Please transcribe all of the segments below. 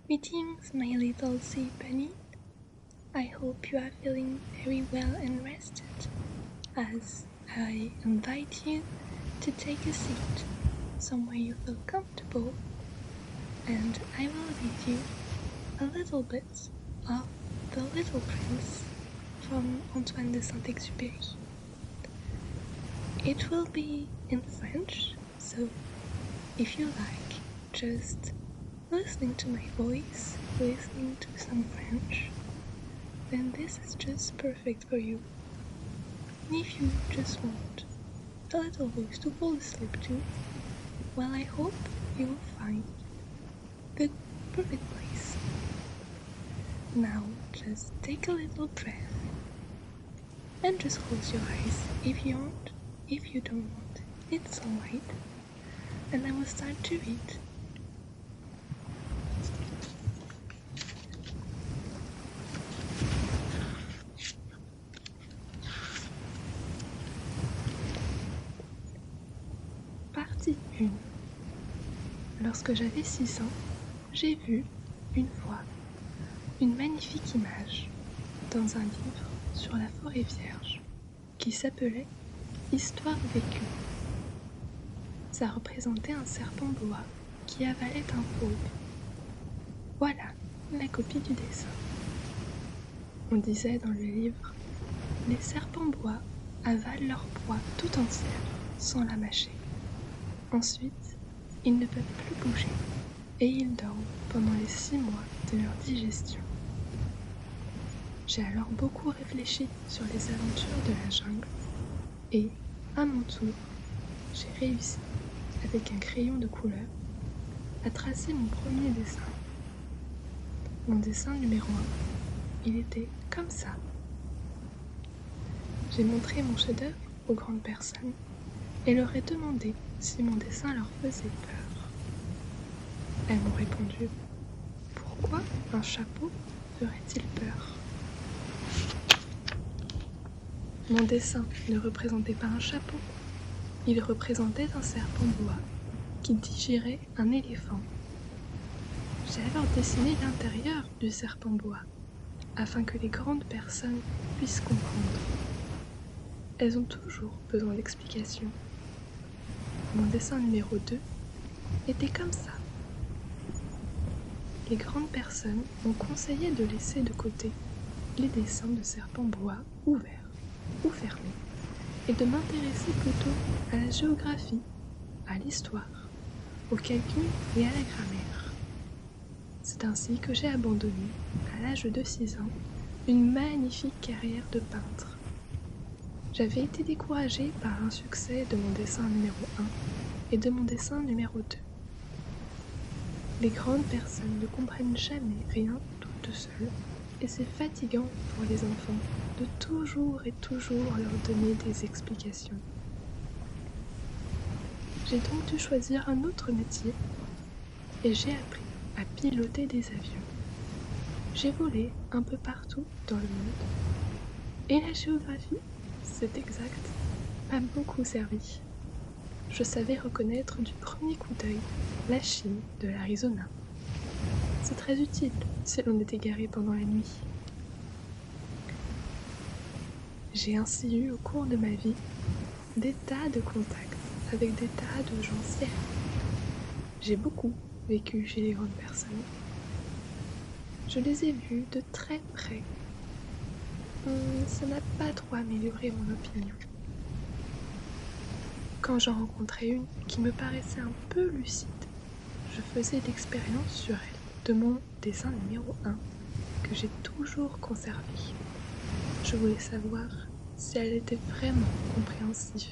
Greetings, my little sea bunny. I hope you are feeling very well and rested, as I invite you to take a seat somewhere you feel comfortable, and I will read you a little bit of The Little Prince from Antoine de Saint-Exupéry. It will be in French, so if you like, just listening to my voice, listening to some French, then this is just perfect for you. And if you just want a little voice to fall asleep to, well, I hope you will find the perfect place. Now, just take a little breath and just close your eyes if you want. If you don't want, it's alright. And I will start to read. Partie 1. Lorsque j'avais 6 ans, j'ai vu, une fois, une magnifique image dans un livre sur la forêt vierge qui s'appelait Histoire vécue. Ça représentait un serpent boa qui avalait un fauve. Voilà la copie du dessin. On disait dans le livre, les serpents bois avalent leur proie tout entière sans la mâcher. Ensuite, ils ne peuvent plus bouger et ils dorment pendant les 6 mois de leur digestion. J'ai alors beaucoup réfléchi sur les aventures de la jungle et, à mon tour, j'ai réussi, avec un crayon de couleur, à tracer mon premier dessin. Mon dessin numéro 1, il était comme ça. J'ai montré mon chef-d'œuvre aux grandes personnes et leur ai demandé si mon dessin leur faisait peur. Elles m'ont répondu « Pourquoi un chapeau ferait-il peur ?» Mon dessin ne représentait pas un chapeau, il représentait un serpent boa qui digérait un éléphant. J'ai alors dessiné l'intérieur du serpent boa, afin que les grandes personnes puissent comprendre. Elles ont toujours besoin d'explications. Mon dessin numéro 2 était comme ça. Les grandes personnes ont conseillé de laisser de côté les dessins de serpents boa ouverts ou fermés, et de m'intéresser plutôt à la géographie, à l'histoire, au calcul et à la grammaire. C'est ainsi que j'ai abandonné, à l'âge de 6 ans, une magnifique carrière de peintre. J'avais été découragée par l'insuccès de mon dessin numéro 1 et de mon dessin numéro 2. Les grandes personnes ne comprennent jamais rien toutes seules, et c'est fatigant pour les enfants de toujours et toujours leur donner des explications. J'ai donc dû choisir un autre métier et j'ai appris à piloter des avions. J'ai volé un peu partout dans le monde et la géographie, c'est exact, m'a beaucoup servi. Je savais reconnaître du premier coup d'œil la Chine de l'Arizona. C'est très utile si l'on est égaré pendant la nuit. J'ai ainsi eu au cours de ma vie des tas de contacts avec des tas de gens sérieux. J'ai beaucoup vécu chez les grandes personnes. Je les ai vus de très près. Ça n'a pas trop amélioré mon opinion. Quand j'en rencontrais une qui me paraissait un peu lucide, je faisais l'expérience sur elle de mon dessin numéro 1 que j'ai toujours conservé. Je voulais savoir si elle était vraiment compréhensive.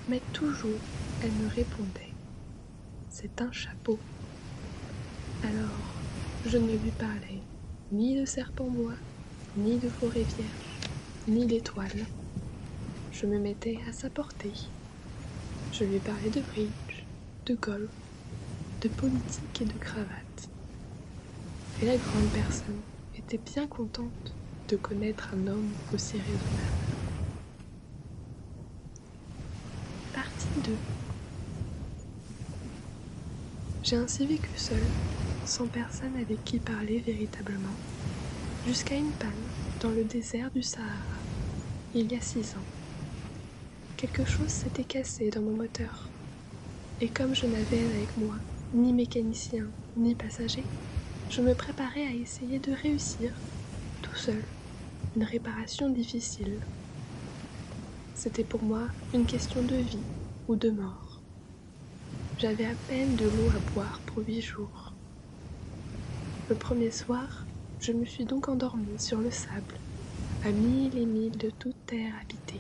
Mais toujours, elle me répondait « C'est un chapeau ». Alors, je ne lui parlais ni de serpent bois, ni de forêt vierge, ni d'étoiles. Je me mettais à sa portée. Je lui parlais de bridge, de golf, de politique et de cravate. Et la grande personne était bien contente de connaître un homme aussi raisonnable. Partie 2. J'ai ainsi vécu seule, sans personne avec qui parler véritablement, jusqu'à une panne dans le désert du Sahara, il y a 6 ans. Quelque chose s'était cassé dans mon moteur, et comme je n'avais avec moi ni mécanicien ni passager, je me préparais à essayer de réussir, tout seul, une réparation difficile. C'était pour moi une question de vie ou de mort. J'avais à peine de l'eau à boire pour 8 jours. Le premier soir, je me suis donc endormie sur le sable, à 1000 et 1000 de toute terre habitée.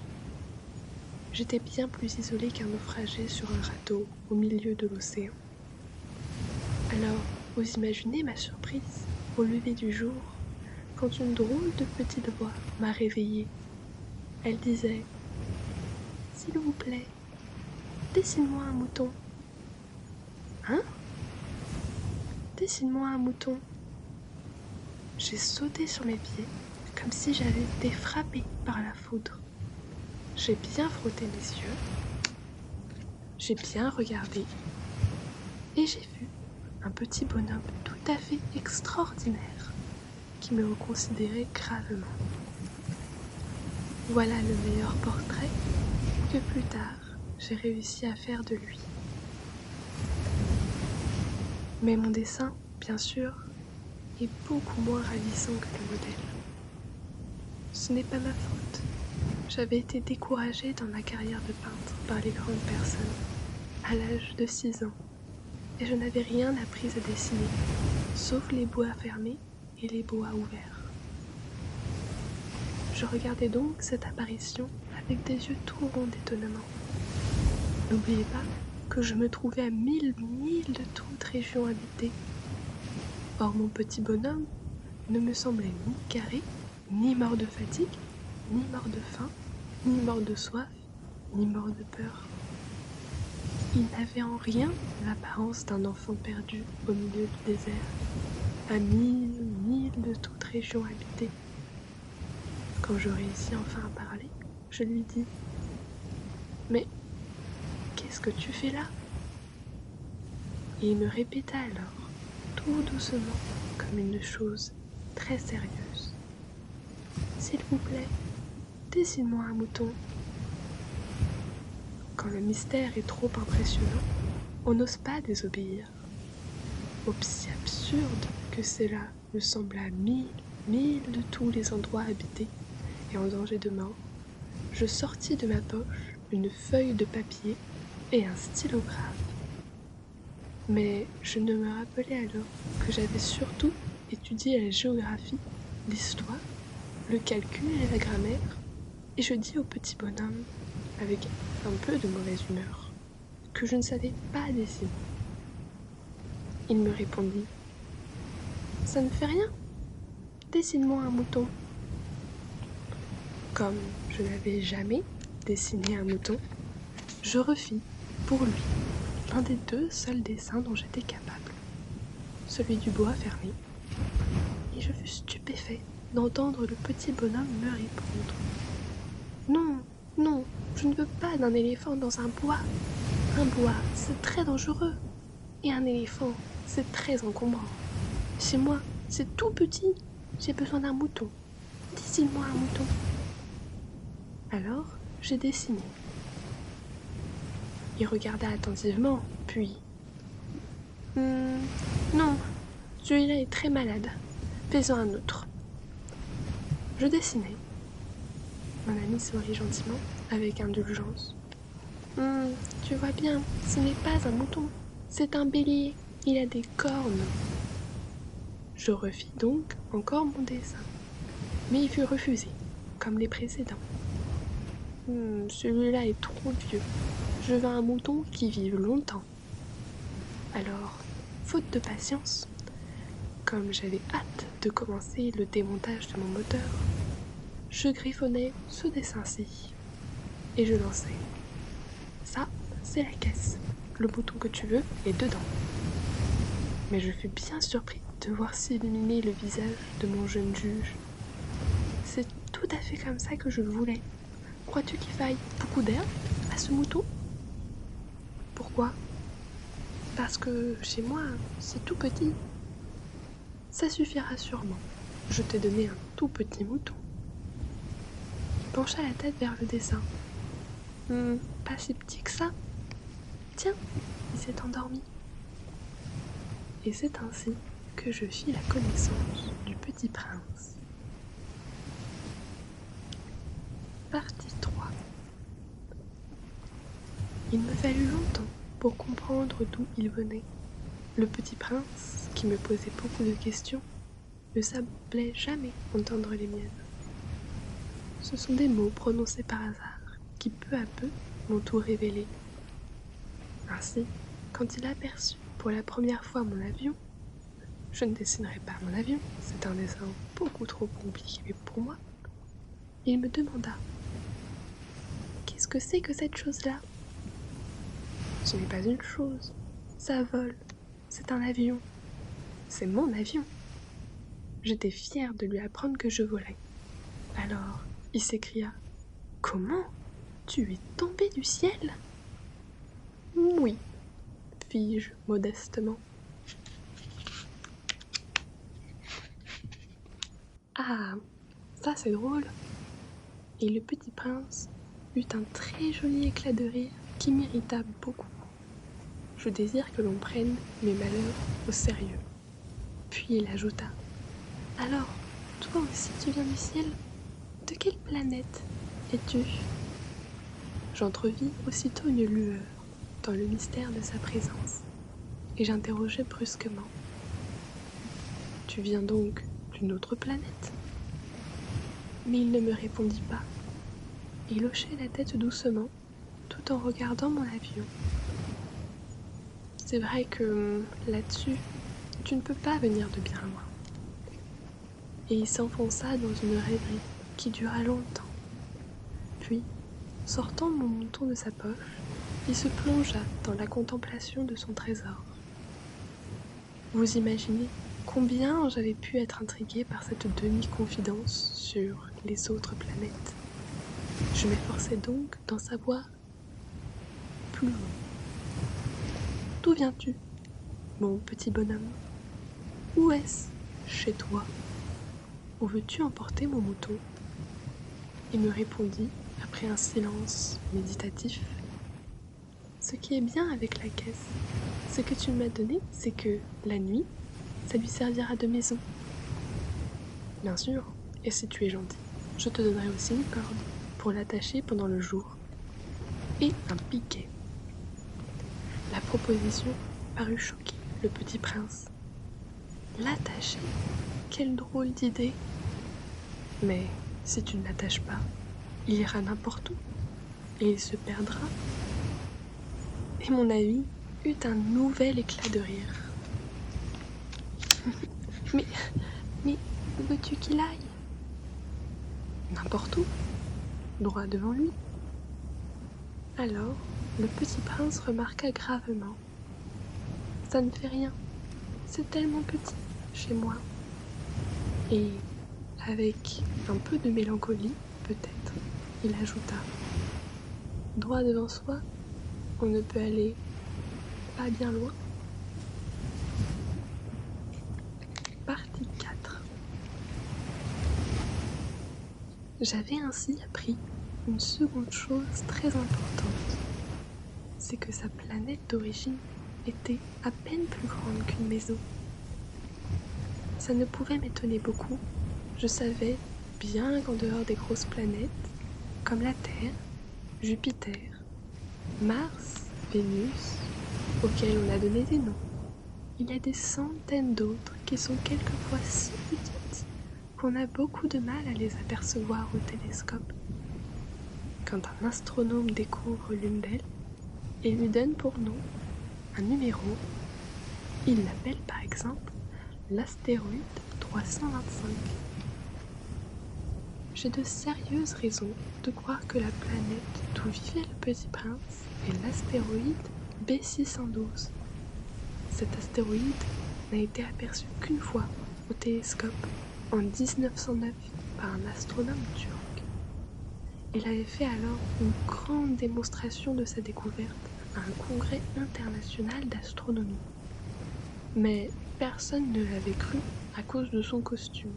J'étais bien plus isolée qu'un naufragé sur un radeau au milieu de l'océan. Alors, vous imaginez ma surprise au lever du jour, quand une drôle de petite voix m'a réveillée. Elle disait « S'il vous plaît, dessine-moi un mouton. » Hein ? Dessine-moi un mouton. J'ai sauté sur mes pieds, comme si j'avais été frappée par la foudre. J'ai bien frotté mes yeux, j'ai bien regardé, et j'ai vu un petit bonhomme tout à fait extraordinaire qui me reconsidérait gravement. Voilà le meilleur portrait que plus tard j'ai réussi à faire de lui. Mais mon dessin, bien sûr, est beaucoup moins ravissant que le modèle. Ce n'est pas ma faute. J'avais été découragée dans ma carrière de peintre par les grandes personnes, à l'âge de 6 ans, et je n'avais rien appris à dessiner, sauf les bois fermés et les bois ouverts. Je regardais donc cette apparition avec des yeux tout ronds d'étonnement. N'oubliez pas que je me trouvais à 1000 milles de toute région habitée. Or mon petit bonhomme ne me semblait ni carré, ni mort de fatigue, ni mort de faim, ni mort de soif, ni mort de peur. Il n'avait en rien l'apparence d'un enfant perdu au milieu du désert, à 1000 milles de toute région habitée. Quand je réussis enfin à parler, je lui dis « Mais qu'est-ce que tu fais là ?» Et il me répéta alors, tout doucement, comme une chose très sérieuse. « S'il vous plaît, dessine-moi un mouton. » Quand le mystère est trop impressionnant, on n'ose pas désobéir. Aussi absurde que cela me sembla à 1000 milles de tous les endroits habités et en danger de mort, je sortis de ma poche une feuille de papier et un stylographe. Mais je ne me rappelais alors que j'avais surtout étudié la géographie, l'histoire, le calcul et la grammaire, et je dis au petit bonhomme, avec un peu de mauvaise humeur, que je ne savais pas dessiner. Il me répondit « Ça ne fait rien, dessine-moi un mouton. » Comme je n'avais jamais dessiné un mouton, je refis, pour lui, un des 2 seuls dessins dont j'étais capable, celui du bois fermé, et je fus stupéfait d'entendre le petit bonhomme me répondre « Non, non, je ne veux pas d'un éléphant dans un bois. Un bois, c'est très dangereux, et un éléphant, c'est très encombrant. Chez moi, c'est tout petit, j'ai besoin d'un mouton. Dessine-moi un mouton. » Alors, j'ai dessiné. Il regarda attentivement, puis « Non, celui-là est très malade. Fais-en un autre. » Je dessinai. Mon ami sourit gentiment, avec indulgence. « Tu vois bien, ce n'est pas un mouton, c'est un bélier. Il a des cornes. » Je refis donc encore mon dessin, mais il fut refusé, comme les précédents. Celui-là est trop vieux. Je veux un mouton qui vive longtemps. Alors, faute de patience, comme j'avais hâte de commencer le démontage de mon moteur, je griffonnai ce dessin-ci, et je lançai. Ça, c'est la caisse. Le mouton que tu veux est dedans. Mais je fus bien surpris de voir s'illuminer le visage de mon jeune juge. C'est tout à fait comme ça que je le voulais. Crois-tu qu'il faille beaucoup d'air à ce mouton ? Pourquoi ? Parce que chez moi, c'est tout petit. Ça suffira sûrement. Je t'ai donné un tout petit mouton. Il pencha la tête vers le dessin. Pas si petit que ça. Tiens, il s'est endormi. Et c'est ainsi que je fis la connaissance du petit prince. Partie 3. Il me fallut longtemps pour comprendre d'où il venait. Le petit prince, qui me posait beaucoup de questions, ne semblait jamais entendre les miennes. Ce sont des mots prononcés par hasard qui peu à peu m'ont tout révélé. Ainsi, quand il aperçut pour la première fois mon avion, je ne dessinerai pas mon avion, c'est un dessin beaucoup trop compliqué pour moi, il me demanda « Qu'est-ce que c'est que cette chose-là » Ce n'est pas une chose, ça vole, c'est un avion, c'est mon avion. J'étais fière de lui apprendre que je volais. Alors, il s'écria « Comment ? Tu es tombé du ciel ?» Oui, fis-je modestement. Ah, ça c'est drôle. Et le petit prince eut un très joli éclat de rire qui m'irrita beaucoup. Je désire que l'on prenne mes malheurs au sérieux. Puis il ajouta « Alors, toi aussi tu viens du ciel ? De quelle planète es-tu » J'entrevis aussitôt une lueur dans le mystère de sa présence, et j'interrogeai brusquement « Tu viens donc d'une autre planète ?» Mais il ne me répondit pas. Il hochait la tête doucement, tout en regardant mon avion. C'est vrai que là-dessus, tu ne peux pas venir de bien loin. Et il s'enfonça dans une rêverie qui dura longtemps. Puis, sortant mon mouton de sa poche, il se plongea dans la contemplation de son trésor. Vous imaginez combien j'avais pu être intriguée par cette demi-confidence sur les autres planètes. Je m'efforçais donc d'en savoir plus long. D'où viens-tu, mon petit bonhomme ? Où est-ce chez toi ? Où veux-tu emporter mon mouton ? Il me répondit, après un silence méditatif, « Ce qui est bien avec la caisse, ce que tu m'as donné, c'est que, la nuit, ça lui servira de maison. Bien sûr, et si tu es gentil, je te donnerai aussi une corde pour l'attacher pendant le jour, et un piquet. » La proposition parut choquer le petit prince. L'attacher ? Quelle drôle d'idée ! Mais si tu ne l'attaches pas, il ira n'importe où, et il se perdra. Et mon ami eut un nouvel éclat de rire. mais où veux-tu qu'il aille ? N'importe où, droit devant lui. Alors, le petit prince remarqua gravement. Ça ne fait rien, c'est tellement petit chez moi. Et, avec un peu de mélancolie, peut-être, il ajouta. Droit devant soi, on ne peut aller pas bien loin. Partie 4. J'avais ainsi appris une seconde chose très importante. C'est que sa planète d'origine était à peine plus grande qu'une maison. Ça ne pouvait m'étonner beaucoup. Je savais bien qu'en dehors des grosses planètes, comme la Terre, Jupiter, Mars, Vénus, auxquelles on a donné des noms, il y a des centaines d'autres qui sont quelquefois si petites qu'on a beaucoup de mal à les apercevoir au télescope. Quand un astronome découvre l'une d'elles et lui donne pour nom un numéro, il l'appelle par exemple l'astéroïde 325. J'ai de sérieuses raisons de croire que la planète d'où vivait le petit prince est l'astéroïde B612. Cet astéroïde n'a été aperçu qu'une fois au télescope en 1909 par un astronome turc. Il avait fait alors une grande démonstration de sa découverte à un congrès international d'astronomie. Mais Personne ne l'avait cru à cause de son costume.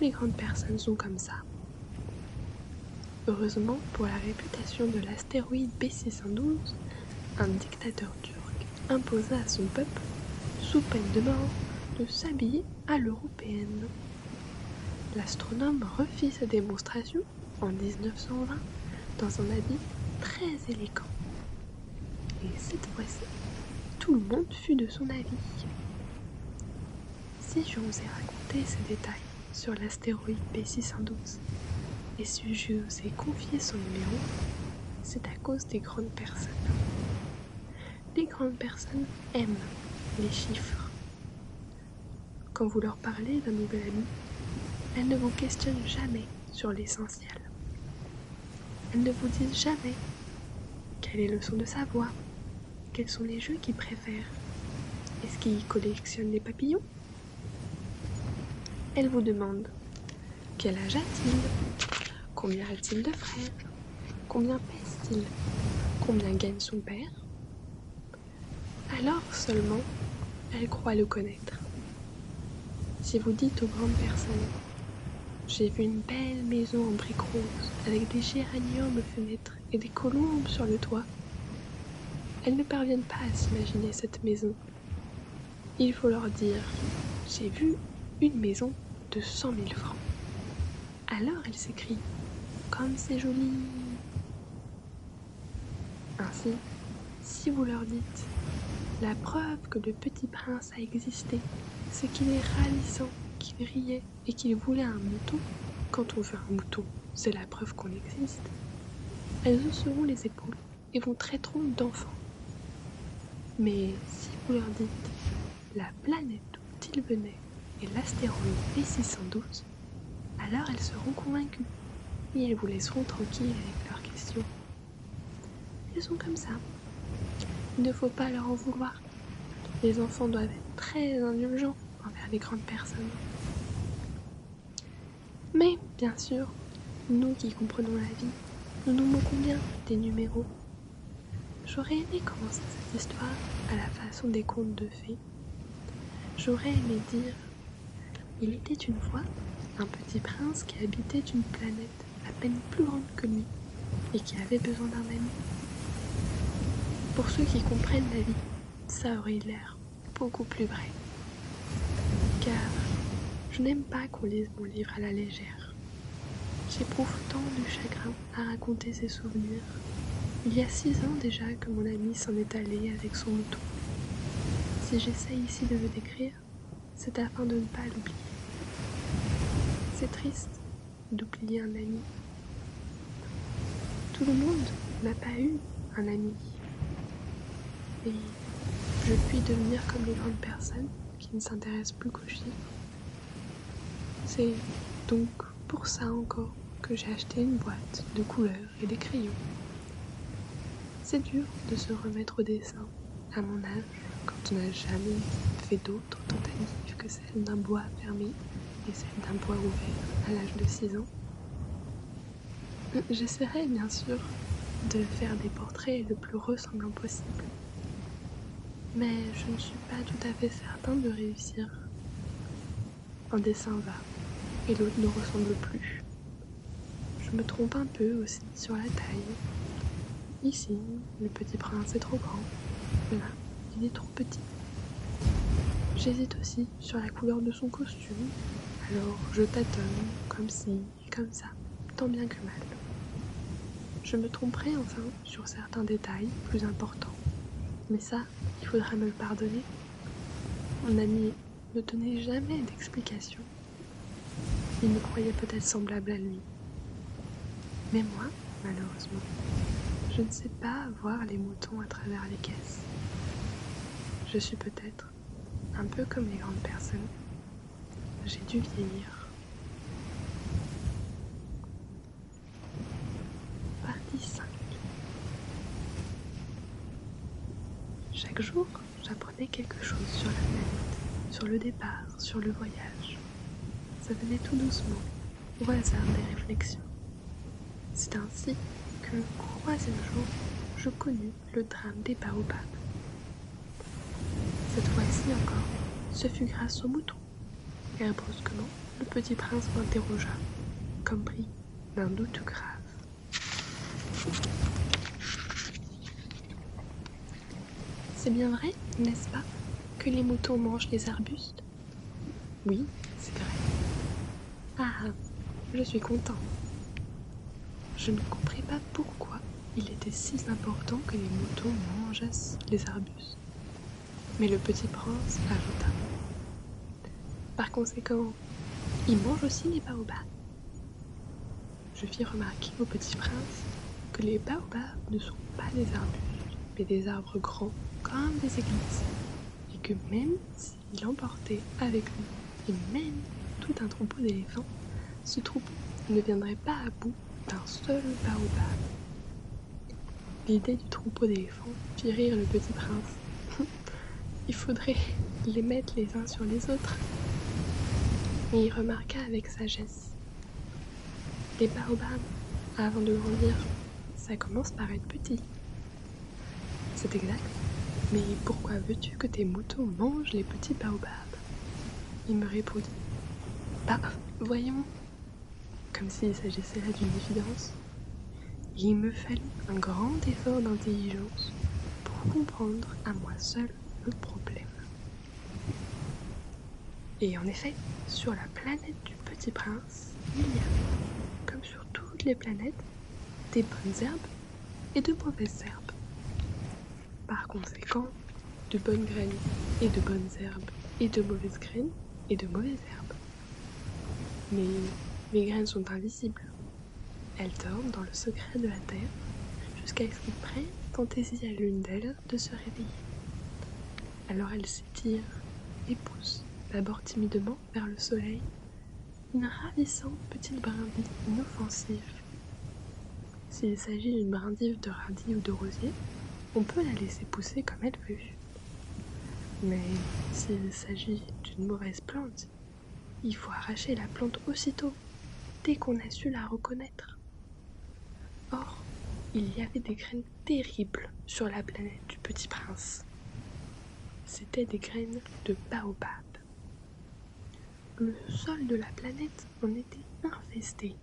Les grandes personnes sont comme ça. Heureusement pour la réputation de l'astéroïde B612, un dictateur turc imposa à son peuple, sous peine de mort, de s'habiller à l'européenne. L'astronome refit sa démonstration en 1920 dans un habit très élégant. Et cette fois-ci, tout le monde fut de son avis. Si je vous ai raconté ces détails sur l'astéroïde B612 et si je vous ai confié son numéro, c'est à cause des grandes personnes. Les grandes personnes aiment les chiffres. Quand vous leur parlez d'un nouvel ami, elles ne vous questionnent jamais sur l'essentiel. Elles ne vous disent jamais quel est le son de sa voix, quels sont les jeux qu'ils préfèrent, est-ce qu'ils collectionnent les papillons. Elles vous demandent quel âge a-t-il, combien a-t-il de frères, combien pèse-t-il, combien gagne son père. Alors seulement, elles croient le connaître. Si vous dites aux grandes personnes « J'ai vu une belle maison en briques roses avec des géraniums aux fenêtres et des colombes sur le toit », elles ne parviennent pas à s'imaginer cette maison. Il faut leur dire « J'ai vu une maison de 100 000 francs ». Alors elles s'écrient « Comme c'est joli !» Ainsi, si vous leur dites « La preuve que le petit prince a existé, c'est qu'il est ravissant, qu'il riait et qu'il voulait un mouton. Quand on veut un mouton, c'est la preuve qu'on existe. » Elles hausseront les épaules et vous traiteront d'enfants. Mais si vous leur dites « La planète d'où il venait est l'astéroïde B612 », alors elles seront convaincues et elles vous laisseront tranquille avec leurs questions. Elles sont comme ça. Il ne faut pas leur en vouloir. Les enfants doivent être très indulgents envers les grandes personnes. Mais, bien sûr, nous qui comprenons la vie, nous nous moquons bien des numéros. J'aurais aimé commencer cette histoire à la façon des contes de fées. J'aurais aimé dire « Il était une fois un petit prince qui habitait une planète à peine plus grande que lui et qui avait besoin d'un ami. » Pour ceux qui comprennent la vie, ça aurait l'air beaucoup plus vrai. Car je n'aime pas qu'on lise mon livre à la légère. J'éprouve tant de chagrin à raconter ses souvenirs. Il y a 6 ans déjà que mon ami s'en est allé avec son mouton. Si j'essaye ici de le décrire, c'est afin de ne pas l'oublier. C'est triste d'oublier un ami. Tout le monde n'a pas eu un ami. Et je puis devenir comme les grandes personnes qui ne s'intéressent plus qu'aux chiffres. C'est donc pour ça encore que j'ai acheté une boîte de couleurs et des crayons. C'est dur de se remettre au dessin à mon âge quand on n'a jamais fait d'autres tentatives que celle d'un bois fermé et celle d'un bois ouvert à l'âge de 6 ans. J'essaierai bien sûr de faire des portraits le plus ressemblants possible. Mais je ne suis pas tout à fait certain de réussir. Un dessin va, et l'autre ne ressemble plus. Je me trompe un peu aussi sur la taille. Ici, le petit prince est trop grand. Là, il est trop petit. J'hésite aussi sur la couleur de son costume. Alors je tâtonne, comme ci et comme ça, tant bien que mal. Je me tromperai enfin sur certains détails plus importants. Mais ça, il faudra me le pardonner. Mon ami ne donnait jamais d'explication. Il me croyait peut-être semblable à lui. Mais moi, malheureusement, je ne sais pas voir les moutons à travers les caisses. Je suis peut-être un peu comme les grandes personnes. J'ai dû vieillir. Partie 5. Chaque jour, j'apprenais quelque chose sur la planète, sur le départ, sur le voyage. Ça venait tout doucement, au hasard des réflexions. C'est ainsi que, au 3e jour, je connus le drame des baobabs. Cette fois-ci encore, ce fut grâce au mouton. Car brusquement, le petit prince m'interrogea, comme pris d'un doute grave. C'est bien vrai, n'est-ce pas, que les moutons mangent les arbustes? Oui, c'est vrai. Ah, je suis content. Je ne compris pas pourquoi il était si important que les moutons mangeassent les arbustes. Mais le petit prince ajouta. Par conséquent, ils mangent aussi les baobabs. Je fis remarquer au petit prince que les baobabs ne sont pas des arbustes, mais des arbres grands comme des églises, et que même s'il emportait avec lui, et même tout un troupeau d'éléphants, ce troupeau ne viendrait pas à bout d'un seul baobab. L'idée du troupeau d'éléphants fit rire le petit prince. Il faudrait les mettre les uns sur les autres. Et il remarqua avec sagesse. Les baobabs, avant de grandir, ça commence par être petit. C'est exact. Mais pourquoi veux-tu que tes moutons mangent les petits baobabs? Il me répondit. Bah, voyons. Comme s'il s'agissait là d'une évidence. Il me fallut un grand effort d'intelligence pour comprendre à moi seul le problème. Et en effet, sur la planète du Petit Prince, il y a, comme sur toutes les planètes, des bonnes herbes et de mauvaises herbes. Par conséquent, de bonnes graines et de bonnes herbes et de mauvaises graines et de mauvaises herbes. Mais les graines sont invisibles. Elles dorment dans le secret de la terre jusqu'à ce qu'il prenne fantaisie à l'une d'elles de se réveiller. Alors elles s'étirent et poussent, d'abord timidement vers le soleil, une ravissante petite brindille inoffensive. S'il s'agit d'une brindille de radis ou de rosier, on peut la laisser pousser comme elle veut. Mais s'il s'agit d'une mauvaise plante, il faut arracher la plante aussitôt, dès qu'on a su la reconnaître. Or, il y avait des graines terribles sur la planète du Petit Prince. C'étaient des graines de baobab. Le sol de la planète en était infesté.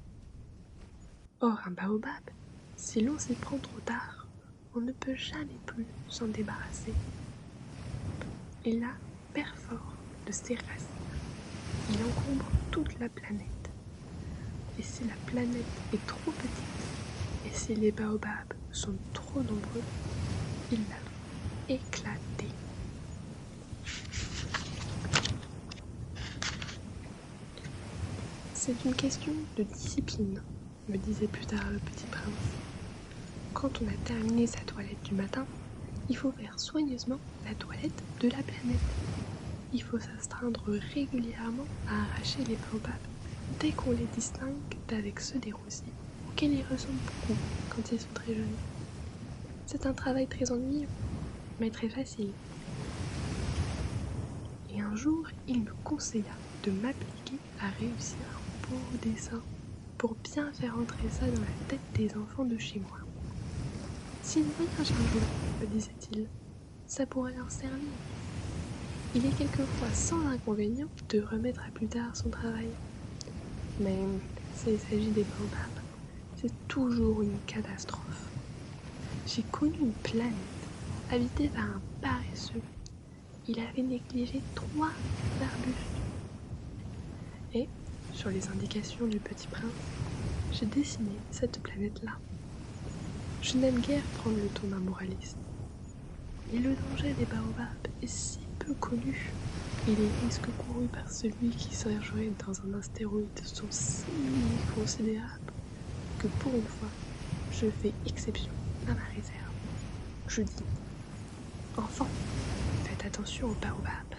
Or, un baobab, si l'on s'y prend trop tard, on ne peut jamais plus s'en débarrasser. Il a perd fort de ses racines. Il encombre toute la planète. Et si la planète est trop petite, et si les baobabs sont trop nombreux, il l'a éclaté. C'est une question de discipline, me disait plus tard le petit prince. Quand on a terminé sa toilette du matin, il faut faire soigneusement la toilette de la planète. Il faut s'astreindre régulièrement à arracher les baobabs dès qu'on les distingue d'avec ceux des rosiers, auxquels ils ressemblent beaucoup quand ils sont très jeunes. C'est un travail très ennuyeux, mais très facile. Et un jour, il me conseilla de m'appliquer à réussir un beau dessin pour bien faire entrer ça dans la tête des enfants de chez moi. Si le voyage un jour, me disait-il, ça pourrait leur servir. Il est quelquefois sans inconvénient de remettre à plus tard son travail. Mais s'il s'agit des baobabs, c'est toujours une catastrophe. J'ai connu une planète habitée par un paresseux. Il avait négligé 3 arbustes. Et, sur les indications du petit prince, j'ai dessiné cette planète-là. Je n'aime guère prendre le ton d'un moraliste. Mais le danger des baobabs est si peu connu et les risques courus par celui qui surgerait dans un astéroïde sont si considérables que pour une fois, je fais exception à ma réserve. Je dis, enfants, faites attention aux baobabs.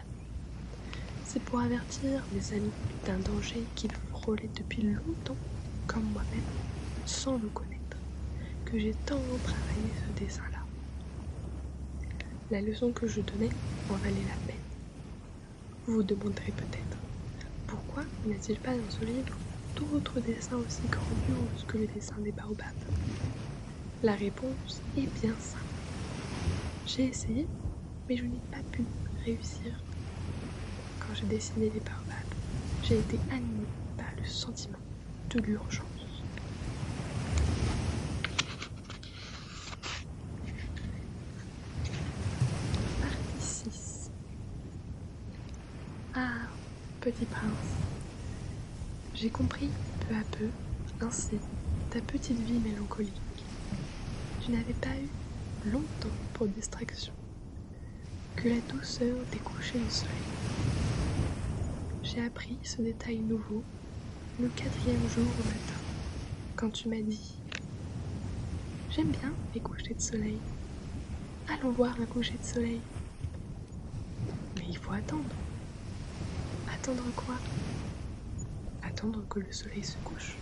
C'est pour avertir mes amis d'un danger qu'ils frôlaient depuis longtemps, comme moi-même, sans le connaître, que j'ai tant travaillé ce dessin-là. La leçon que je donnais en valait la peine. Vous vous demanderez peut-être, pourquoi n'y a-t-il pas dans ce livre d'autres dessins aussi grandioses que le dessin des baobabs? La réponse est bien simple. J'ai essayé, mais je n'ai pas pu réussir. j'ai dessiné les baobabs, j'ai été animée par le sentiment de l'urgence. Partie 6. Ah, petit prince, j'ai compris peu à peu, ainsi, ta petite vie mélancolique. Tu n'avais pas eu longtemps pour distraction que la douceur des couchers du soleil. J'ai appris ce détail nouveau le 4e jour au matin, quand tu m'as dit « J'aime bien les couchers de soleil. Allons voir un coucher de soleil. » Mais il faut attendre. Attendre quoi? Attendre que le soleil se couche.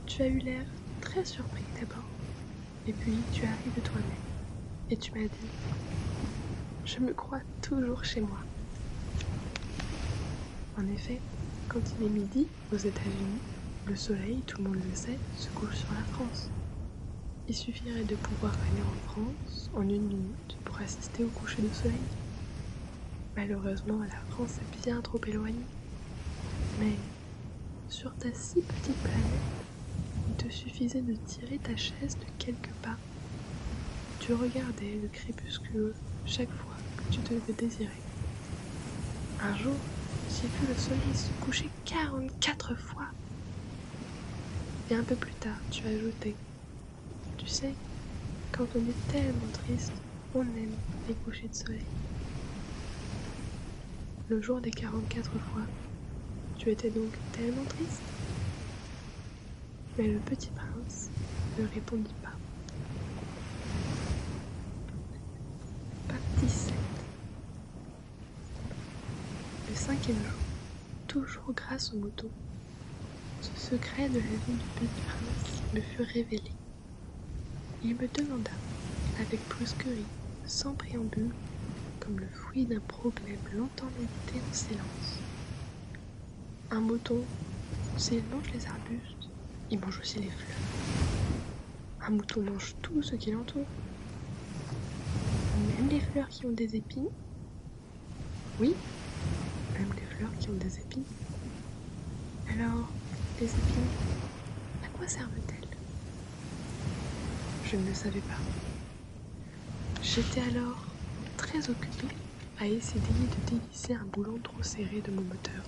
Tu as eu l'air très surpris d'abord, et puis tu arrives de toi-même, et tu m'as dit « Je me crois toujours chez moi. » En effet, quand il est midi aux États-Unis, le soleil, tout le monde le sait, se couche sur la France. Il suffirait de pouvoir aller en France en 1 minute pour assister au coucher du soleil. Malheureusement, la France est bien trop éloignée. Mais sur ta si petite planète, il te suffisait de tirer ta chaise de quelques pas. Tu regardais le crépuscule chaque fois que tu devais désirer. Un jour, j'ai vu le soleil se coucher 44 fois. Et un peu plus tard, tu as ajouté « Tu sais, quand on est tellement triste, on aime les couchers de soleil. » Le jour des 44 fois, tu étais donc tellement triste? Mais le petit prince ne répondit pas. Partie 7. Le 5e jour, toujours grâce au mouton, ce secret de la vie du petit prince me fut révélé. Il me demanda, avec brusquerie, sans préambule, comme le fruit d'un problème longtemps médité en silence. Un mouton, s'il mange les arbustes, il mange aussi les fleurs. Un mouton mange tout ce qui l'entoure. Même les fleurs qui ont des épines. Oui, même les fleurs qui ont des épines. Alors, les épines, à quoi servent-elles? Je ne le savais pas. J'étais alors très occupée à essayer de dévisser un boulon trop serré de mon moteur.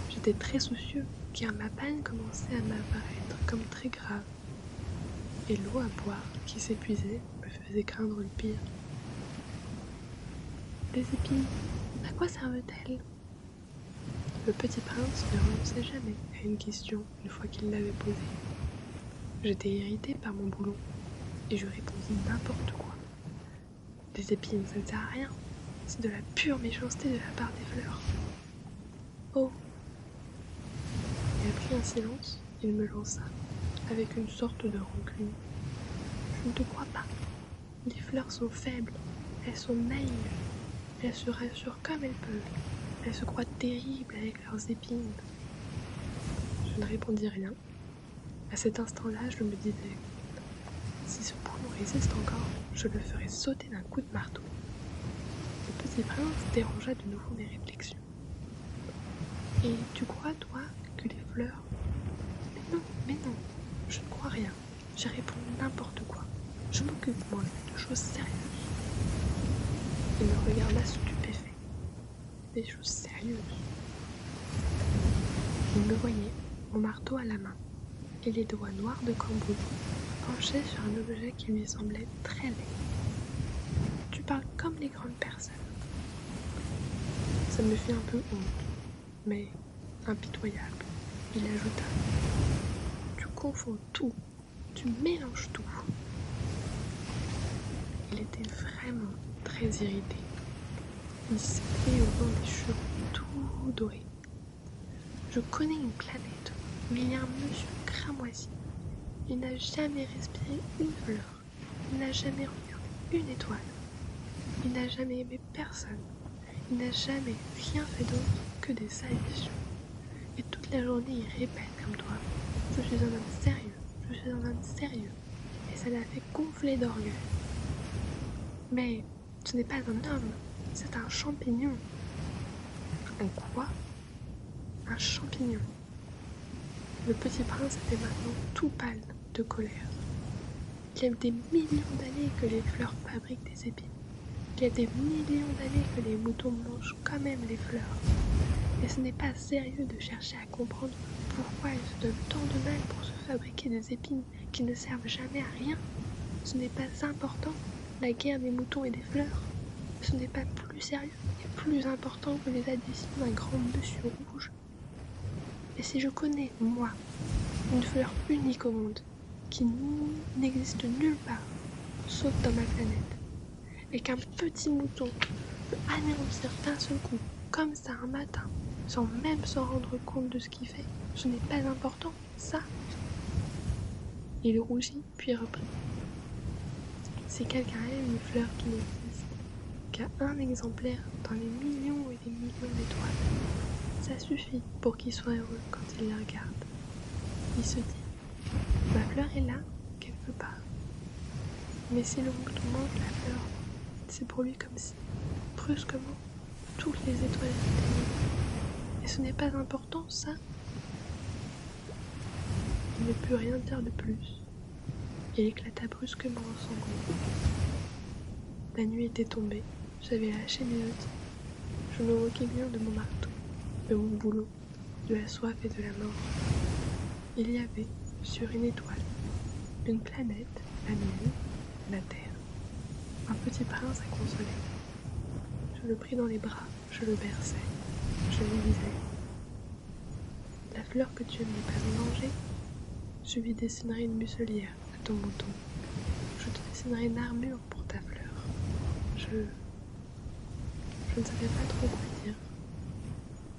J'étais très soucieux car ma panne commençait à m'apparaître comme très grave. Et l'eau à boire qui s'épuisait me faisait craindre le pire. Les épines, à quoi servent-elles? Le petit prince ne renonçait jamais à une question une fois qu'il l'avait posée. J'étais irritée par mon boulon et je répondis n'importe quoi. Les épines, ça ne sert à rien. C'est de la pure méchanceté de la part des fleurs. Oh! Et après un silence, il me lança, avec une sorte de rancune. Je ne te crois pas. Les fleurs sont faibles, elles sont naïves, elles se rassurent comme elles peuvent, elles se croient terribles avec leurs épines. Je ne répondis rien. À cet instant-là, je me disais, si ce boulon résiste encore, je le ferai sauter d'un coup de marteau. Le petit prince dérangea de nouveau mes réflexions. Et tu crois, toi, que les fleurs... Mais non, je ne crois rien. J'ai répondu n'importe quoi. Je m'occupe, moi, de choses sérieuses. Il me regarda stupéfait. Des choses sérieuses. Il me voyait, mon marteau à la main, et les doigts noirs de cambouis, penchés sur un objet qui lui semblait très laid. Tu parles comme les grandes personnes. Ça me fit un peu honte, mais impitoyable. Il ajouta, tu confonds tout, tu mélanges tout. Il était vraiment très irrité. Il s'était au vent des cheveux tout dorés. Je connais une planète où il y a un monsieur cramoisi. Il n'a jamais respiré une fleur. Il n'a jamais regardé une étoile. Il n'a jamais aimé personne. Il n'a jamais rien fait d'autre que des salutations. Et toute la journée, il répète comme toi. Je suis un homme sérieux. Je suis un homme sérieux. Et ça l'a fait gonfler d'orgueil. Mais ce n'est pas un homme. c'est un champignon. Un quoi? Un champignon. Le petit prince était maintenant tout pâle de colère. Il y a des millions d'années que les fleurs fabriquent des épines. Il y a des millions d'années que les moutons mangent quand même les fleurs. Et ce n'est pas sérieux de chercher à comprendre pourquoi ils se donnent tant de mal pour se fabriquer des épines qui ne servent jamais à rien. Ce n'est pas important, la guerre des moutons et des fleurs. Ce n'est pas plus sérieux et plus important que les additions d'un grand monsieur rouge. Et si je connais, moi, une fleur unique au monde, qui n'existe nulle part, sauf dans ma planète, et qu'un petit mouton peut anéantir d'un seul coup, comme ça un matin, sans même s'en rendre compte de ce qu'il fait, ce n'est pas important, ça. Il rougit, puis reprit. Si quelqu'un aime une fleur qui n'existe qu'à un exemplaire dans les millions et des millions d'étoiles, ça suffit pour qu'il soit heureux quand il la regarde. Il se dit, ma fleur est là, quelque part. Mais si le mouton mange la fleur, c'est pour lui comme si, brusquement, toutes les étoiles s'éteignaient. Et ce n'est pas important, ça. Il ne put rien dire de plus. Il éclata brusquement en sanglots. La nuit était tombée, j'avais lâché mes outils. Je me moquais bien de mon marteau, de mon boulot, de la soif et de la mort. Il y avait, sur une étoile, une planète, la mienne, la Terre. Un petit prince à consoler. Je le pris dans les bras, je le berçai, je lui disais « La fleur que tu aimes n'est pas en danger. Je lui dessinerai une muselière à ton mouton. Je te dessinerai une armure pour ta fleur. Je ne savais pas trop quoi dire.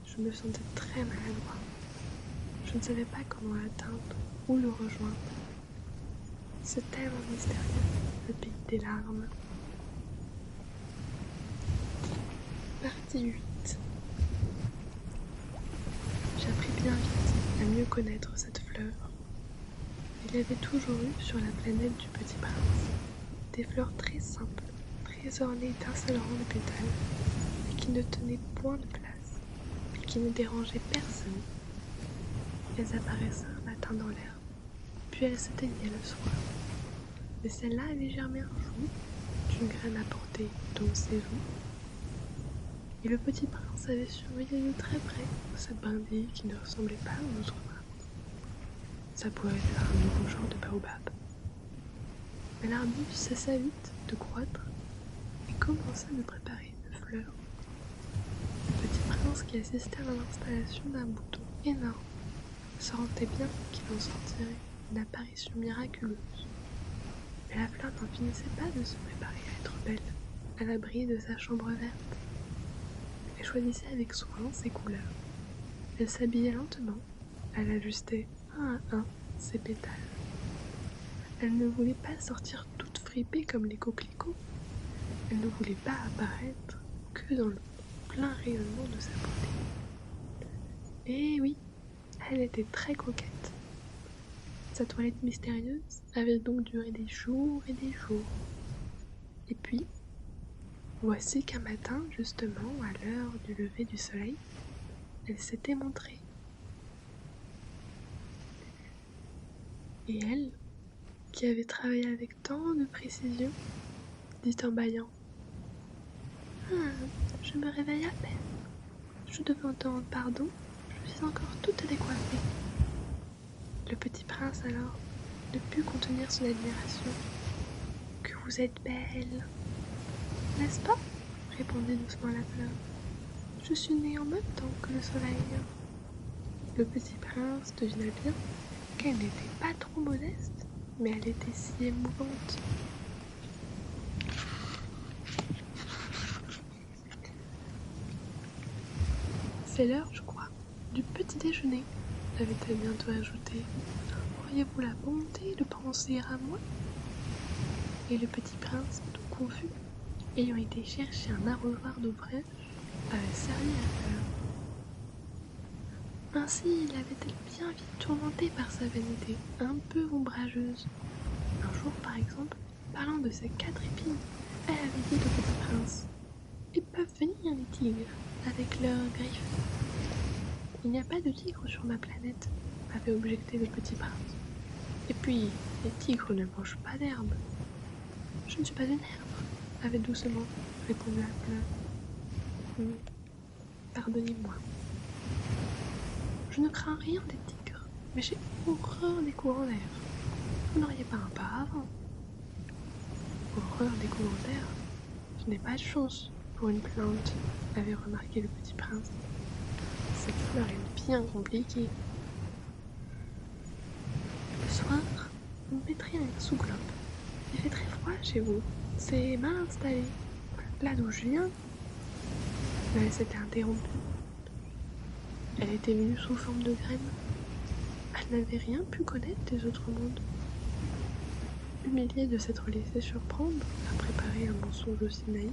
Je me sentais très maladroit. Je ne savais pas comment l'atteindre ou le rejoindre. C'est tellement mystérieux, le pays des larmes. Partie 8. J'appris bien vite à mieux connaître cette fleur. Il y avait toujours eu sur la planète du petit prince des fleurs très simples, très ornées d'un seul rang de pétales, et qui ne tenaient point de place, et qui ne dérangeaient personne. Elles apparaissaient un matin dans l'herbe, puis elles s'éteignaient le soir. Mais celle-là avait germé un jour, d'une graine apportée dans ses joues, et le petit prince avait surveillé de très près cette brindille qui ne ressemblait pas aux autres brindilles. Ça pourrait être un nouveau genre de baobab. Mais l'arbuste cessa vite de croître et commença à me préparer une fleur. Le petit prince qui assistait à l'installation d'un bouton énorme se rendait bien qu'il en sortirait une apparition miraculeuse. Mais la fleur n'en finissait pas de se préparer à être belle, à l'abri de sa chambre verte. Elle choisissait avec soin ses couleurs. Elle s'habillait lentement, elle ajustait un à un ses pétales. Elle ne voulait pas sortir toute fripée comme les coquelicots. Elle ne voulait pas apparaître que dans le plein rayonnement de sa beauté. Et oui, elle était très coquette. Sa toilette mystérieuse avait donc duré des jours et des jours. Et puis, voici qu'un matin, justement, à l'heure du lever du soleil, elle s'était montrée. Et elle, qui avait travaillé avec tant de précision, dit en bâillant « je me réveille à peine. Je devais demander pardon, je suis encore toute décoiffée. » Le petit prince alors ne put contenir son admiration. « Que vous êtes belle, n'est-ce pas ?» répondit doucement la fleur. « Je suis née en même temps que le soleil. » Le petit prince devina bien qu'elle n'était pas trop modeste, mais elle était si émouvante. C'est l'heure, je crois, du petit déjeuner, avait-elle bientôt ajouté. Auriez-vous la bonté de penser à moi? Et le petit prince, tout confus, ayant été chercher un arrosoir d'eau fraîche, avait servi la fleur. Ainsi l'avait-elle bien vite tourmentée par sa vanité, un peu ombrageuse. Un jour, par exemple, parlant de ses 4 épines, elle avait dit au petit prince Ils peuvent venir, les tigres, avec leurs griffes. Il n'y a pas de tigre sur ma planète, avait objecté le petit prince. Et puis, les tigres ne mangent pas d'herbe. Je ne suis pas une herbe, avait doucement répondu la fleur. Pardonnez-moi. Je ne crains rien des tigres, mais j'ai horreur des courants d'air. Vous n'auriez pas un paravent? Horreur des courants d'air? Ce n'est pas de chance pour une plante, avait remarqué le petit prince. Cette fleur est bien compliquée. Le soir, vous me mettrez un sous-globe. Il fait très froid chez vous. C'est mal installé. Là d'où je viens. Mais elle s'était interrompue. Elle était venue sous forme de graine. Elle n'avait rien pu connaître des autres mondes. Humiliée de s'être laissée surprendre à préparer un mensonge aussi naïf,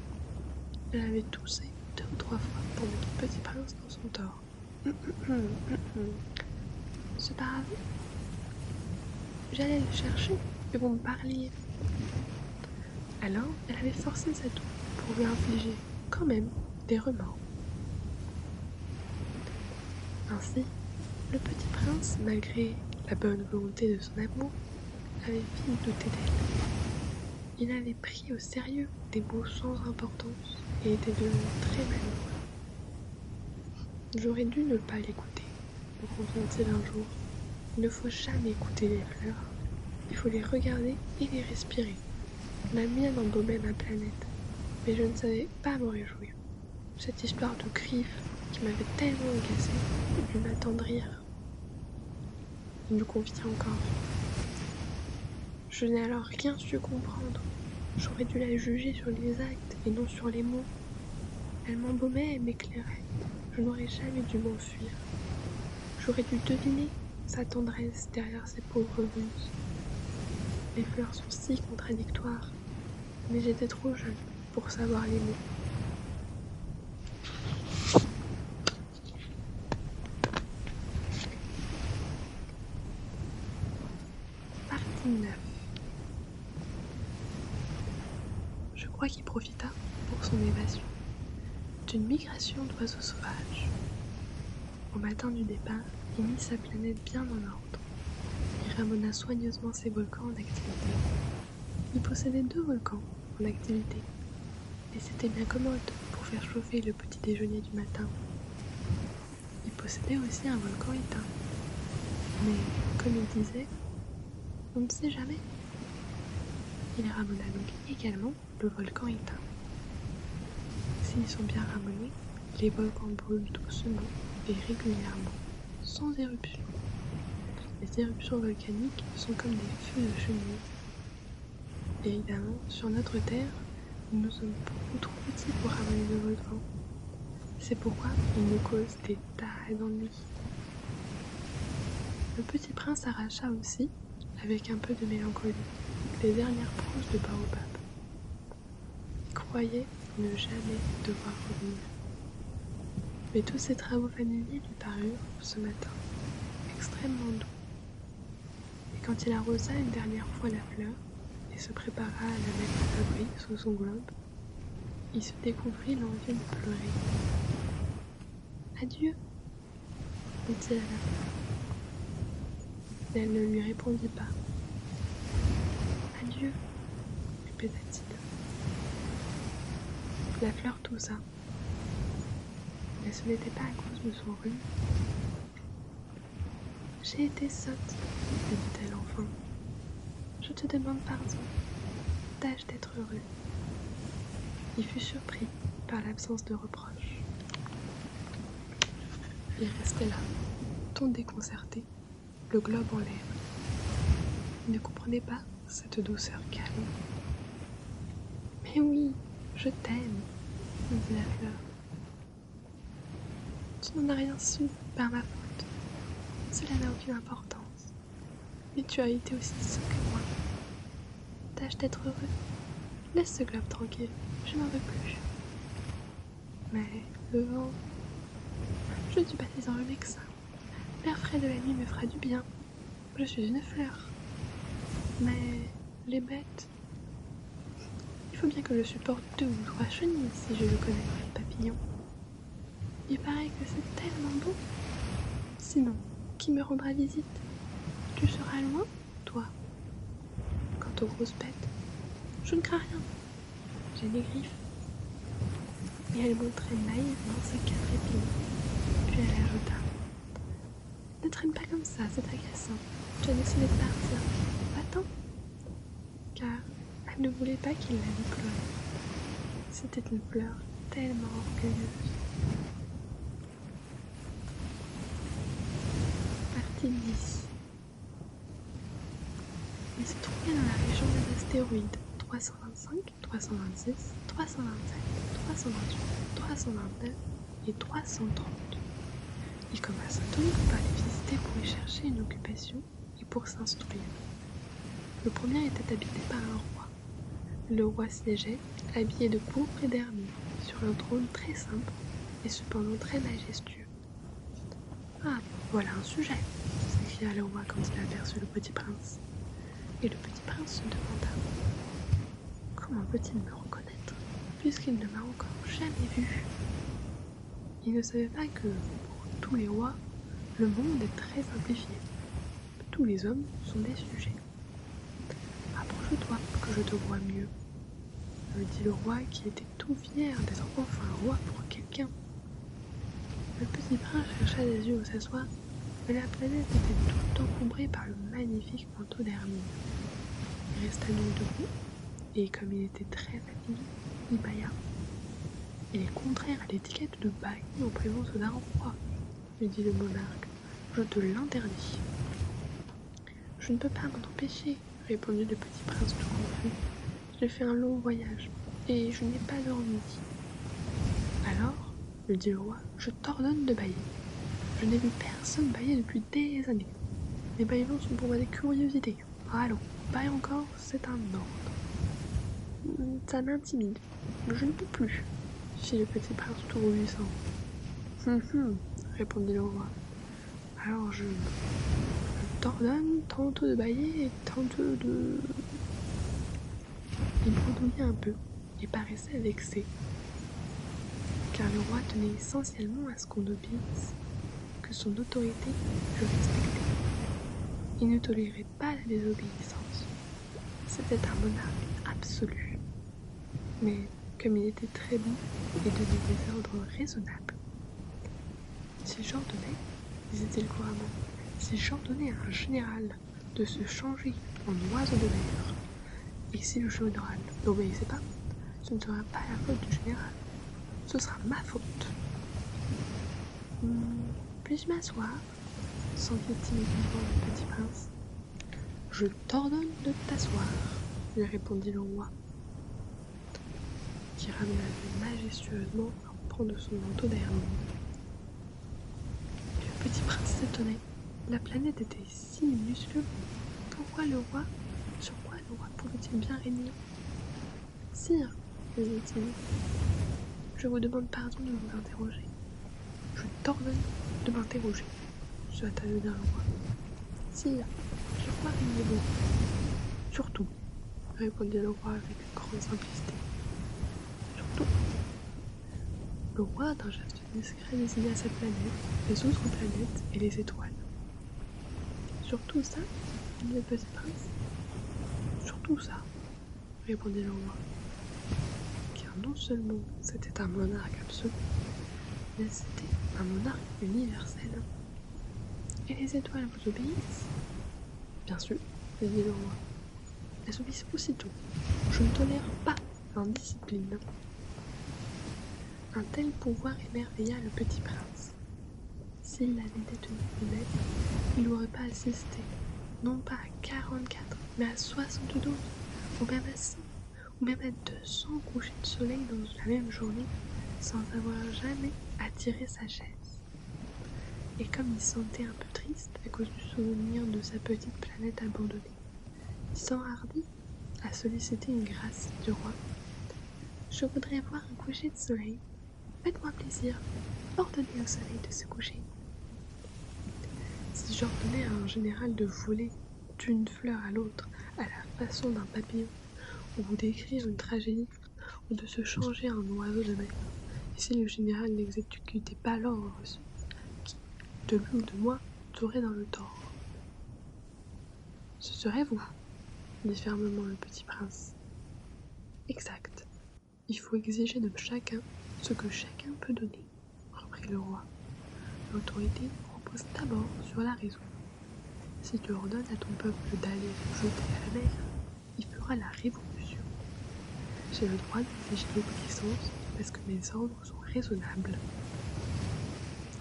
elle avait toussé 2 ou 3 fois pour mettre le petit prince dans son tort. Ce paravent, j'allais le chercher et vous me parliez. Alors, elle avait forcé sa toux pour lui infliger, quand même, des remords. Ainsi, le petit prince, malgré la bonne volonté de son amour, avait vite douté d'elle. Il avait pris au sérieux des mots sans importance et était devenu très malheureux. J'aurais dû ne pas l'écouter, me convient-il un jour. Il ne faut jamais écouter les fleurs. Il faut les regarder et les respirer. La mienne embaumait ma planète, mais je ne savais pas m'en réjouir. Cette histoire de griffes qui m'avait tellement agacée dut m'attendrir. Il me confia encore. Je n'ai alors rien su comprendre. J'aurais dû la juger sur les actes et non sur les mots. Elle m'embaumait et m'éclairait. Je n'aurais jamais dû m'enfuir. J'aurais dû deviner sa tendresse derrière ses pauvres ruses. Les fleurs sont si contradictoires, mais j'étais trop jeune pour savoir les mots. Partie 9. Je crois qu'il profita, pour son évasion, d'une migration d'oiseaux sauvages. Au matin du départ, il mit sa planète bien en ordre. Il ramena soigneusement ses volcans en activité. Il possédait 2 volcans en activité, et c'était bien commode pour faire chauffer le petit déjeuner du matin. Il possédait aussi un volcan éteint. Mais, comme il disait, on ne sait jamais. Il ramena donc également le volcan éteint. S'ils sont bien ramenés, les volcans brûlent doucement et régulièrement, sans éruption. Les éruptions volcaniques sont comme des feux de cheminée. Évidemment, sur notre Terre, nous sommes beaucoup trop petits pour ramener de volcans. C'est pourquoi ils nous causent des tas d'ennuis. Le petit prince arracha aussi, avec un peu de mélancolie, les dernières branches de baobab. Il croyait ne jamais devoir revenir. Mais tous ces travaux familiers lui parurent, ce matin, extrêmement doux. Et quand il arrosa une dernière fois la fleur et se prépara à la mettre à l'abri sous son globe, il se découvrit l'envie de pleurer. « Adieu !» dit-il à la fleur. Et elle ne lui répondit pas. « Adieu !» répéta-t-il. La fleur toussa. Mais ce n'était pas à cause de son rhume. « J'ai été sotte, lui dit-elle enfin. Je te demande pardon. Tâche d'être heureux. » Il fut surpris par l'absence de reproche. Il restait là, ton déconcerté, le globe en l'air. Il ne comprenait pas cette douceur calme. « Mais oui, je t'aime, » dit la fleur. « Tu n'en as rien su par ma faute. Cela n'a aucune importance. Mais tu as été aussi sot que moi. Tâche d'être heureux. Laisse ce globe tranquille, je n'en veux plus. » Mais le vent... Je ne suis pas si enrhumée que ça. L'air frais de la nuit me fera du bien. Je suis une fleur. Mais les bêtes Il faut bien que je supporte 2 ou 3 chenilles si je veux connaître les papillons. Il paraît que c'est tellement beau. Sinon, qui me rendra visite? Tu seras loin, toi? Quant aux grosses bêtes, je ne crains rien. J'ai des griffes. Et elle montrait naïvement ses 4 épines. Puis elle ajouta: Ne traîne pas comme ça, c'est agaçant. Tu as décidé de partir. Va-t'en. Car elle ne voulait pas qu'il la vît pleurer. C'était une fleur tellement orgueilleuse. Partie 10. Il se trouvait dans la région des astéroïdes 325, 326, 327, 328, 329 et 330. Il commença donc par les visiter pour y chercher une occupation et pour s'instruire. Le premier était habité par un roi. Le roi siégeait, habillé de pourpre et d'hermine, sur un trône très simple et cependant très majestueux. « Ah, voilà un sujet !» s'écria le roi quand il aperçut le petit prince. Et le petit prince se demanda: comment peut-il me reconnaître, puisqu'il ne m'a encore jamais vu? Il ne savait pas que, pour tous les rois, le monde est très simplifié. Tous les hommes sont des sujets. « Approche-toi, que je te vois mieux, » lui dit le roi qui était tout fier d'être enfin roi pour quelqu'un. Le petit prince chercha des yeux où s'asseoir, mais la planète était toute encombrée par le magnifique manteau d'hermine. Il resta donc debout, et comme il était très fatigué, il bâilla. « Il est contraire à l'étiquette de bâiller en présence d'un roi, » lui dit le monarque. « Je te l'interdis. »« Je ne peux pas m'en empêcher, » répondit le petit prince tout confus. « J'ai fait un long voyage, et je n'ai pas dormi. »« Alors, » lui dit le roi, « je t'ordonne de bâiller. Je n'ai vu personne bâiller depuis des années. Les bâillements sont pour moi des curiosités. Allons, baille encore, c'est un ordre. »« Ça m'intimide, je ne peux plus, » fit le petit prince tout rouissant. « répondit le roi. « Alors je t'ordonne tantôt de bâiller et tantôt de... » Il bredouillait un peu et paraissait vexé, car le roi tenait essentiellement à ce qu'on obéisse, que son autorité fût respectée. Il ne tolérait pas la désobéissance. C'était un monarque absolu. Mais comme il était très bon et donnait des ordres raisonnables, si j'ordonnais, disait-il couramment, si j'ordonnais à un général de se changer en oiseau de mer, et si le général n'obéissait pas, ce ne sera pas la faute du général, ce sera ma faute. Puis-je m'asseoir? S'enquit timidement le petit prince. Je t'ordonne de t'asseoir, lui répondit le roi, qui ramena majestueusement un pan de son manteau d'hermine. Le petit prince s'étonnait. La planète était si minuscule. Sur quoi le roi pouvait-il bien régner? Sire, lui dit-il, je vous demande pardon de vous interroger. Je t'ordonne de m'interroger, se hâta de dire le roi. Sire, sur quoi régnez-vous? Surtout, répondit le roi avec une grande simplicité. Surtout. Le roi, d'un geste discret, désigna sa planète, les autres planètes et les étoiles. Surtout ça, dit le petit prince. Surtout ça, répondit le roi. Car non seulement c'était un monarque absolu, mais c'était un monarque universel. Et les étoiles vous obéissent? Bien sûr, dit le roi. Elles obéissent aussitôt. Je ne tolère pas l'indiscipline. Un tel pouvoir émerveilla le petit prince. S'il l'avait détenu lui-même, il n'aurait pas assisté, non pas à 44, mais à 72, ou même à 100, ou même à 200 couchers de soleil dans la même journée, sans avoir jamais attiré sa chaise. Et comme il se sentait un peu triste à cause du souvenir de sa petite planète abandonnée, il s'enhardit à solliciter une grâce du roi. « Je voudrais voir un coucher de soleil. Faites-moi plaisir, ordonnez au soleil de se coucher. » Si j'ordonnais à un général de voler d'une fleur à l'autre à la façon d'un papillon, ou vous décrire une tragédie, ou de se changer en oiseau de mer. Et si le général n'exécutait pas l'ordre reçu, qui, de lui ou de moi, serait dans le tort? Ce serait vous, dit fermement le petit prince. Exact. Il faut exiger de chacun ce que chacun peut donner, reprit le roi. L'autorité repose d'abord sur la raison. Si tu ordonnes à ton peuple d'aller se jeter à la mer, il fera la révolution. J'ai le droit d'exiger l'obéissance parce que mes ordres sont raisonnables.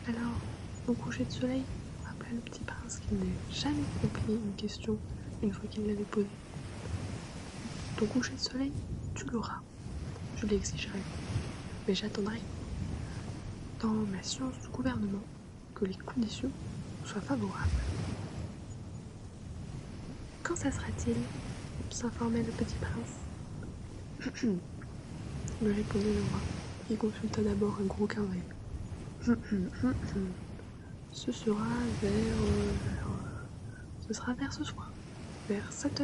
Alors, mon coucher de soleil, rappela le petit prince qui n'avait jamais compris une question une fois qu'il l'avait posée. Ton coucher de soleil, tu l'auras. Je l'exigerai. Mais j'attendrai, dans ma science du gouvernement, que les conditions soient favorables. Quand ça sera-t-il? S'informait le petit prince. Me répondit le roi, qui consulta d'abord un gros carnet. Ce sera vers ce soir, vers 7h40.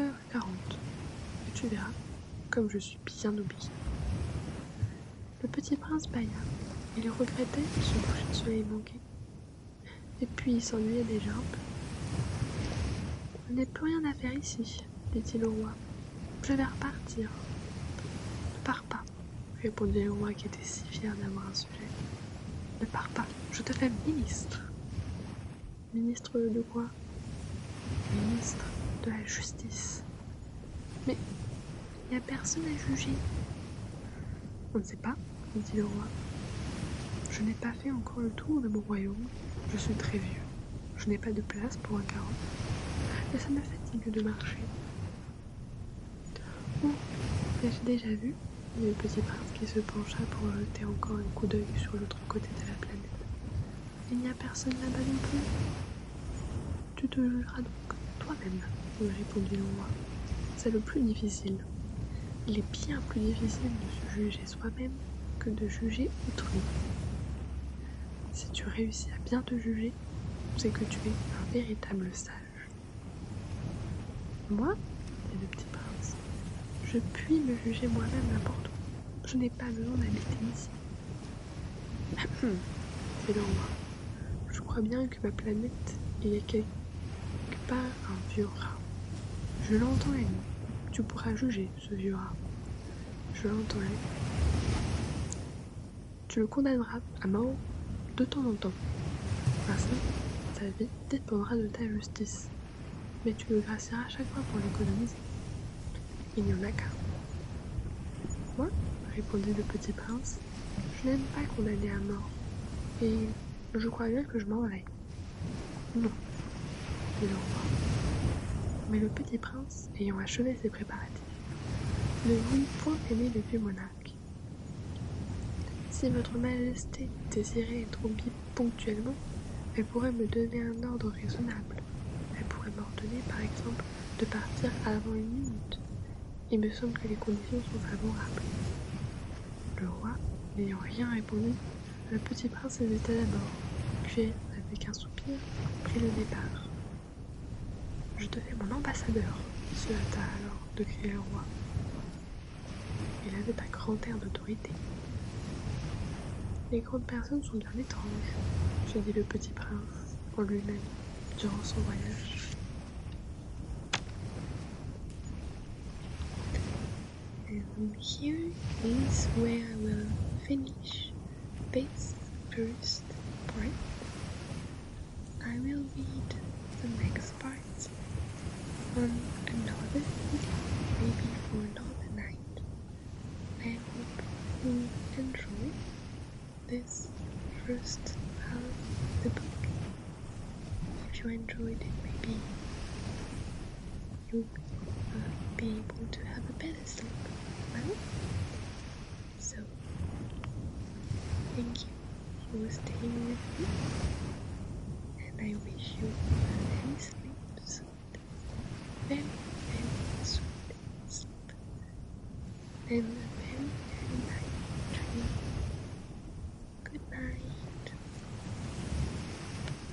Et tu verras, comme je suis bien obéi. Le petit prince bâilla. Il regrettait son coucher de soleil manqué. Et puis il s'ennuyait déjà un peu. Il n'y a plus rien à faire ici, dit-il au roi. Je vais repartir. Ne pars pas, répondit le roi qui était si fier d'avoir un sujet. Ne pars pas, je te fais ministre. Ministre de quoi? Ministre de la justice. Mais il n'y a personne à juger. On ne sait pas, dit le roi. Je n'ai pas fait encore le tour de mon royaume. Je suis très vieux. Je n'ai pas de place pour un carreau. Et ça me fatigue de marcher. Oh, l'ai-je déjà vu? Dit le petit prince qui se pencha pour jeter encore un coup d'œil sur l'autre côté de la planète. Il n'y a personne là-bas non plus. Tu te jugeras donc toi-même, me répondit le roi. C'est le plus difficile. Il est bien plus difficile de se juger soi-même que de juger autrui. Si tu réussis à bien te juger, c'est que tu es un véritable sage. Moi, dit le petit prince, je puis me juger moi-même n'importe où. Je n'ai pas besoin d'habiter ici. Dit le roi. Je crois bien que ma planète, il y a quelque part un vieux rat. Je l'entends la nuit. Tu pourras juger ce vieux rat. Je l'entends la nuit. Tu le condamneras à mort de temps en temps. Ainsi, ta vie dépendra de ta justice. Mais tu le gracieras chaque fois pour l'économiser. Il n'y en a qu'un. Moi, répondit le petit prince, je n'aime pas condamner à mort. Et je crois bien que je m'en vais. Non, dit le roi. Mais le petit prince, ayant achevé ses préparatifs, ne voulut point aimer le vieux monarque. Si votre majesté désirait être obéie ponctuellement, elle pourrait me donner un ordre raisonnable. Elle pourrait m'ordonner, par exemple, de partir avant une minute. Il me semble que les conditions sont favorables. Le roi, n'ayant rien répondu, le petit prince hésita d'abord, puis, avec un soupir, prit le départ. Je te fais mon ambassadeur, se hâta alors de crier le roi. Il avait un grand air d'autorité. Les grandes personnes sont bien étranges, se dit le petit prince en lui-même durant son voyage. And here is where I will finish this first part. I will read the next part on another video, maybe for another night. I hope you enjoy this first half of the book. If you enjoyed it, maybe you'll be able to have a better sleep. Well, so thank you for staying with me, and I wish you a very sweet, very, very sweet sleep. And